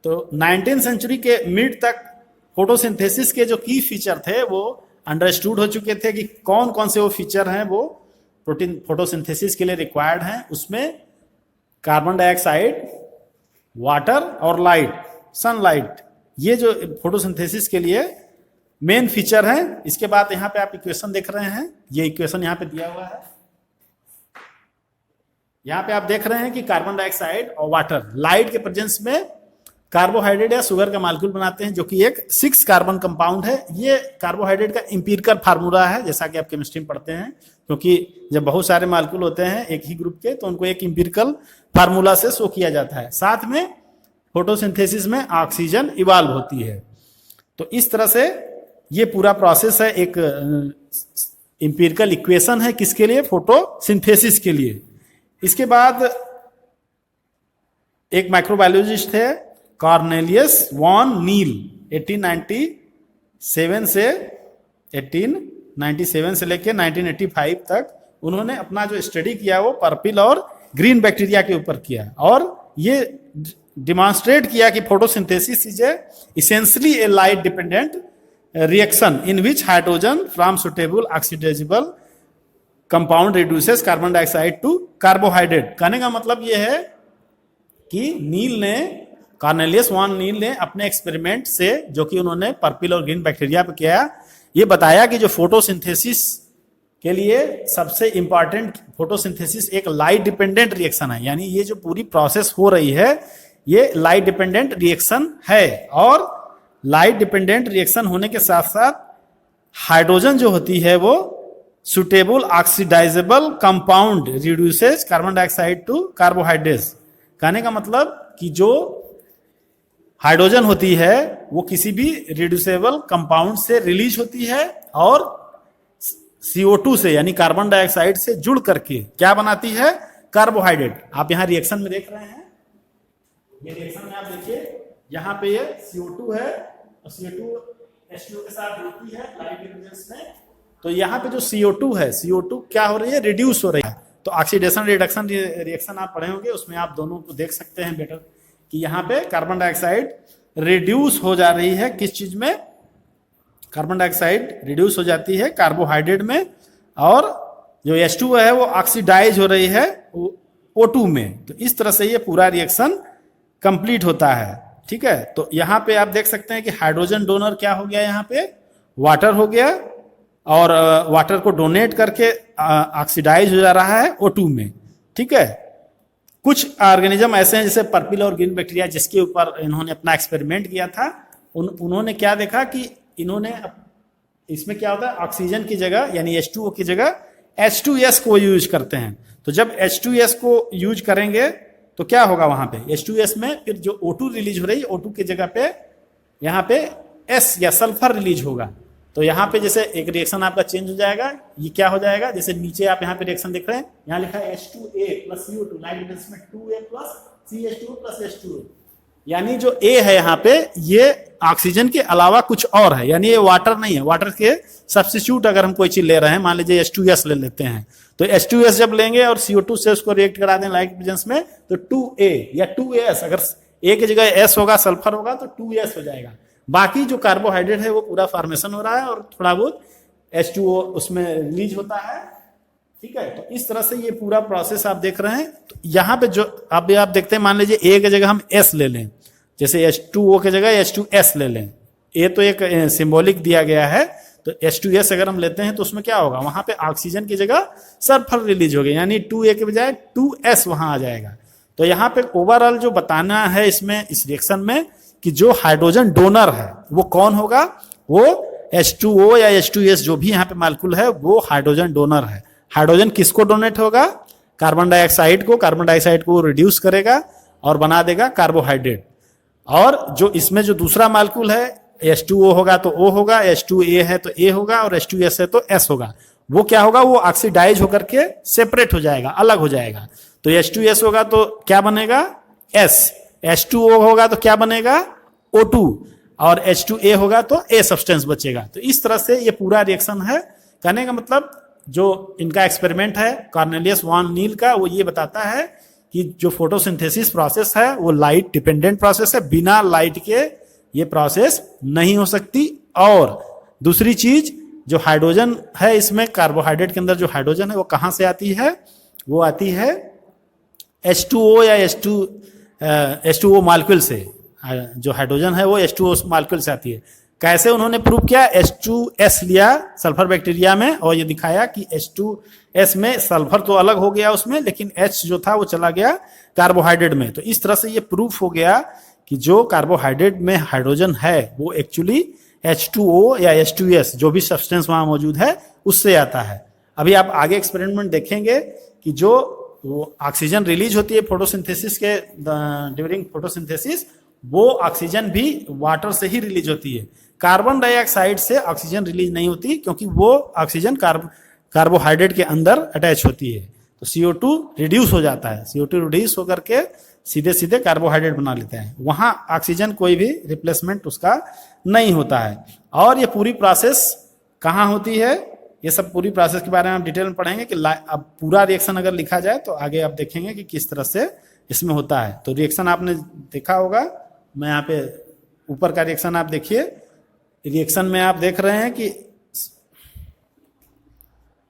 तो 19th century के mid तक फोटोसिंथेसिस के जो की फीचर थे वो अंडरस्टूड हो चुके थे कि कौन कौन से वो फीचर हैं वो प्रोटीन फोटोसिंथेसिस के लिए रिक्वायर्ड हैं। उसमें कार्बन डाइऑक्साइड, वाटर और लाइट, सनलाइट, ये जो फोटोसिंथेसिस के लिए मेन फीचर हैं। इसके बाद यहाँ पे आप इक्वेशन देख रहे हैं, ये इक्वेशन यहाँ पे दिया हुआ है। यहाँ पे आप देख रहे हैं कि कार्बन डाइऑक्साइड और वाटर लाइट के प्रेजेंस में कार्बोहाइड्रेट या शुगर का मालिक्यूल बनाते हैं, जो कि एक 6 कार्बन कंपाउंड है। ये कार्बोहाइड्रेट का इंपिरिकल फार्मूला है, जैसा कि आप केमिस्ट्री में पढ़ते हैं, क्योंकि जब बहुत सारे मालिक्यूल होते हैं एक ही ग्रुप के तो उनको एक इंपिरिकल फार्मूला से शो किया जाता है। साथ में फोटोसिंथेसिस में ऑक्सीजन इवॉल्व होती है। तो इस तरह से ये पूरा प्रोसेस है, एक इंपिरिकल इक्वेशन है किसके लिए, फोटोसिंथेसिस के लिए। इसके बाद एक माइक्रोबायोलॉजिस्ट है कॉर्नेलियस वॉन नील, 1897 से लेकर 1985 तक उन्होंने अपना जो स्टडी किया वो पर्पल और ग्रीन बैक्टीरिया के ऊपर किया, और ये डिमॉन्स्ट्रेट किया कि photosynthesis is essentially a light dependent reaction in which hydrogen from suitable oxidisable compound reduces carbon dioxide to carbohydrate. कहने का मतलब यह है कि कॉर्नेलियस वॉन नील ने अपने एक्सपेरिमेंट से, जो कि उन्होंने पर्पल और ग्रीन बैक्टीरिया पे किया, ये बताया कि जो फोटोसिंथेसिस के लिए सबसे इंपॉर्टेंट, फोटोसिंथेसिस एक लाइट डिपेंडेंट रिएक्शन है, यानी ये जो पूरी प्रोसेस हो रही है ये लाइट डिपेंडेंट रिएक्शन है। और लाइट डिपेंडेंट रिएक्शन होने के साथ साथ हाइड्रोजन जो होती है वो suitable oxidisable compound reduces carbon dioxide to carbohydrates. कहने का मतलब कि जो हाइड्रोजन होती है वो किसी भी रिड्यूसेबल कंपाउंड से रिलीज होती है और CO2 से यानी कार्बन डाइऑक्साइड से जुड़ करके क्या बनाती है, कार्बोहाइड्रेट। आप यहाँ रिएक्शन में देख रहे हैं, ये रिएक्शन में आप देखिए यहाँ पे ये CO2 है और CO2 H2O के साथ जुड़ती है लाइट के प्रेजेंस में। तो यहाँ पे जो CO2 है, CO2 क्या हो रही है, रिड्यूस हो रही है। तो ऑक्सीडेशन रिडक्शन रिएक्शन आप पढ़े होंगे, उसमें आप दोनों को देख सकते हैं बेटर कि यहाँ पे कार्बन डाइऑक्साइड रिड्यूस हो जा रही है, किस चीज में, कार्बन डाइऑक्साइड रिड्यूस हो जाती है कार्बोहाइड्रेट में, और जो H2O है वो ऑक्सीडाइज हो रही है O2 में। तो इस तरह से ये पूरा रिएक्शन कंप्लीट होता है। ठीक है, तो यहाँ पे आप देख सकते हैं कि हाइड्रोजन डोनर क्या हो गया, यहाँ पे वाटर हो गया, और वाटर को डोनेट करके ऑक्सीडाइज हो जा रहा है O2 में। ठीक है, कुछ ऑर्गेनिज्म ऐसे हैं जैसे पर्पल और ग्रीन बैक्टीरिया, जिसके ऊपर इन्होंने अपना एक्सपेरिमेंट किया था। उन्होंने क्या देखा कि इन्होंने इसमें क्या होता है, ऑक्सीजन की जगह यानी H2O की जगह H2S को यूज करते हैं। तो जब H2S को यूज करेंगे तो क्या होगा, वहां पे H2S में फिर जो O2 रिलीज हो रही है, O2 की जगह पे यहाँ पे S या सल्फर रिलीज होगा। तो यहाँ पे जैसे एक रिएक्शन आपका चेंज हो जाएगा, ये क्या हो जाएगा, जैसे नीचे आप यहाँ पे रिएक्शन देख रहे हैं, यहाँ लिखा है H2A plus CO2, light difference में 2A plus CH2O plus H2O, यानी जो A है यहाँ पे ये ऑक्सीजन के अलावा कुछ और है, यानी ये वाटर नहीं है। वाटर के सब्स्टिट्यूट अगर हम कोई चीज ले रहे हैं, मान लीजिए H2S ले लेते हैं, तो H2S जब लेंगे और CO2 से उसको रिएक्ट करा दें लाइट प्रेजेंस में, तो 2A या 2AS, अगर A की जगह S होगा, सल्फर होगा, तो 2S हो जाएगा। बाकी जो कार्बोहाइड्रेट है वो पूरा फॉर्मेशन हो रहा है और थोड़ा बहुत H2O उसमें रिलीज होता है। ठीक है, तो इस तरह से ये पूरा प्रोसेस आप देख रहे हैं। तो यहाँ पे जो आप देखते हैं, मान लीजिए A की जगह हम S ले लें, जैसे H2O की जगह H2S ले लें, A तो एक सिंबॉलिक दिया गया है, तो H2S अगर हम लेते हैं तो उसमें क्या होगा, वहां पे ऑक्सीजन की जगह सल्फर रिलीज होगी, यानी 2A के बजाय 2S वहां आ जाएगा। तो यहाँ पे ओवरऑल जो बताना है इसमें, इस रिएक्शन में, कि जो हाइड्रोजन डोनर है वो कौन होगा, वो H2O या H2S जो भी यहाँ पे मालिक्यूल है वो हाइड्रोजन डोनर है। हाइड्रोजन किसको डोनेट होगा, कार्बन डाइऑक्साइड को। कार्बन डाइऑक्साइड को रिड्यूस करेगा और बना देगा कार्बोहाइड्रेट। और जो इसमें जो दूसरा मालिक्यूल है, H2O होगा तो O होगा, H2A है तो A होगा, और H2S है तो S होगा। वो क्या होगा, वो ऑक्सीडाइज होकर के सेपरेट हो जाएगा, अलग हो जाएगा। तो H2S होगा तो क्या बनेगा, S, H2O होगा तो क्या बनेगा, O2, और H2A होगा तो A सब्सटेंस बचेगा। तो इस तरह से ये पूरा रिएक्शन है। कहने का मतलब जो इनका एक्सपेरिमेंट है कॉर्नेलियस वॉन नील का, वो ये बताता है कि जो फोटोसिंथेसिस प्रोसेस है वो लाइट डिपेंडेंट प्रोसेस है, बिना लाइट के ये प्रोसेस नहीं हो सकती। और दूसरी चीज, जो हाइड्रोजन है इसमें, कार्बोहाइड्रेट के अंदर जो हाइड्रोजन है वो कहां से आती है, वो आती है H2O या H2O मॉलिक्यूल से। जो हाइड्रोजन है वो H2O मॉलिक्यूल से आती है। कैसे उन्होंने प्रूव किया, H2S लिया सल्फर बैक्टीरिया में और ये दिखाया कि H2S में सल्फर तो अलग हो गया उसमें, लेकिन H जो था वो चला गया कार्बोहाइड्रेट में। तो इस तरह से ये प्रूफ हो गया कि जो कार्बोहाइड्रेट में हाइड्रोजन है वो एक्चुअली H2O या H2S जो भी सब्सटेंस वहां मौजूद है उससे आता है। अभी आप आगे एक्सपेरिमेंट देखेंगे कि जो वो ऑक्सीजन रिलीज होती है फोटोसिंथेसिस के ड्यूरिंग फोटोसिंथेसिस, वो ऑक्सीजन भी वाटर से ही रिलीज होती है। कार्बन डाइऑक्साइड से ऑक्सीजन रिलीज नहीं होती क्योंकि वो ऑक्सीजन कार्बोहाइड्रेट के अंदर अटैच होती है। तो CO2 रिड्यूस हो जाता है, CO2 रिड्यूस होकर के सीधे सीधे कार्बोहाइड्रेट बना लेते हैं, वहां ऑक्सीजन कोई भी रिप्लेसमेंट उसका नहीं होता है। और ये पूरी प्रोसेस कहाँ होती है, ये सब पूरी प्रोसेस के बारे में हम डिटेल में पढ़ेंगे कि अब पूरा रिएक्शन अगर लिखा जाए तो आगे आप देखेंगे कि किस तरह से इसमें होता है। तो रिएक्शन आपने देखा होगा, मैं यहाँ पे ऊपर का रिएक्शन आप देखिए। रिएक्शन में आप देख रहे हैं कि